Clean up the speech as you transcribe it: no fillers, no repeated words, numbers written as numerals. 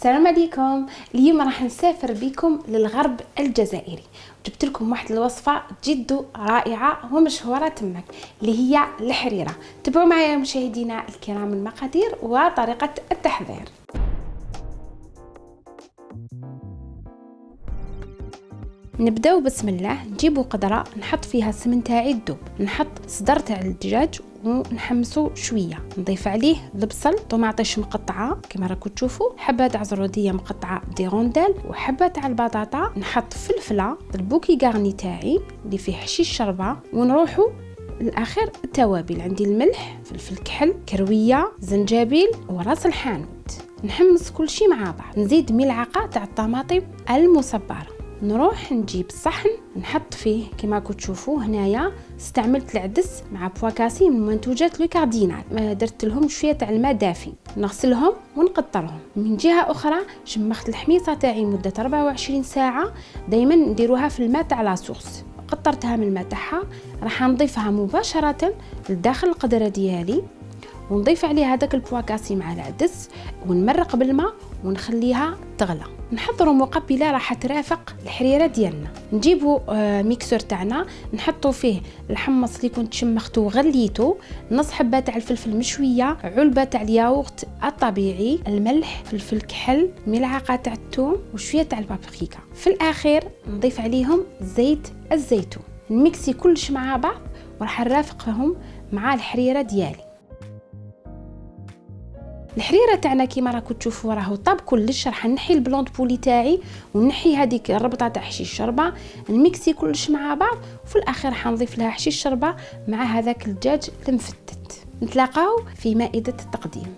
السلام عليكم. اليوم راح نسافر بكم للغرب الجزائري. جبت لكم واحد الوصفه جد رائعه ومشهوره تمك اللي هي الحريره. تابعوا معايا مشاهدينا الكرام المقادير وطريقه التحضير. نبداو بسم الله. نجيبوا قدره نحط فيها السمن تاعي الذوب، نحط صدر تاع الدجاج ونحمسو شويه، نضيف عليه البصل، طماطيش مقطعه كما راكم تشوفوا، حبه تاع زروديه مقطعه دي روندال، وحبه تاع البطاطا، نحط فلفله، البوكي غارني تاعي اللي فيه حشيش شربه، ونروحوا الاخر التوابل. عندي الملح، فلفل كحل، كرويه، زنجبيل وراس الحانوت. نحمس كل شيء مع بعض. نزيد ملعقه تاع الطماطم المصبره. نروح نجيب الصحن نحط فيه كما راكم تشوفوا. هنايا استعملت العدس مع بواكاسي من منتوجات لو كاردينال، درت لهم شويه تاع الماء دافي، نغسلهم ونقطرهم. من جهه اخرى شمخت الحميصه تاعي مده 24 ساعه، دائما نديروها في الماء تاع لاصوص. قطرتها من الماء تاعها، راح نضيفها مباشره لداخل القدره ديالي، ونضيف عليها هذاك البواكاسي مع العدس، ونمرق بالماء ونخليها تغلى. نحضروا مقبله راح ترافق الحريره ديالنا. نجيبوا ميكسور تاعنا، نحطوا فيه الحمص اللي كنت شمخته وغليته، نص حبه تاع الفلفل مشويه، علبه تاع الياغورت الطبيعي، الملح، فلفل كحل، ملعقه تاع الثوم وشويه تاع البابريكا. في الاخير نضيف عليهم زيت الزيتون. نميكسي كلش مع بعض وراح نرافقهم مع الحريره ديالي. الحريره تاعنا كيما راكم تشوفوا راهو طاب كلش. راح نحي البلوند بولي تاعي ونحي هذيك الربطه تاع حشيش شربه، نميكسي كلش مع بعض، وفي الاخير راح نضيف لها حشيش شربه مع هذاك الدجاج المفتت. نتلاقاو في مائده التقديم.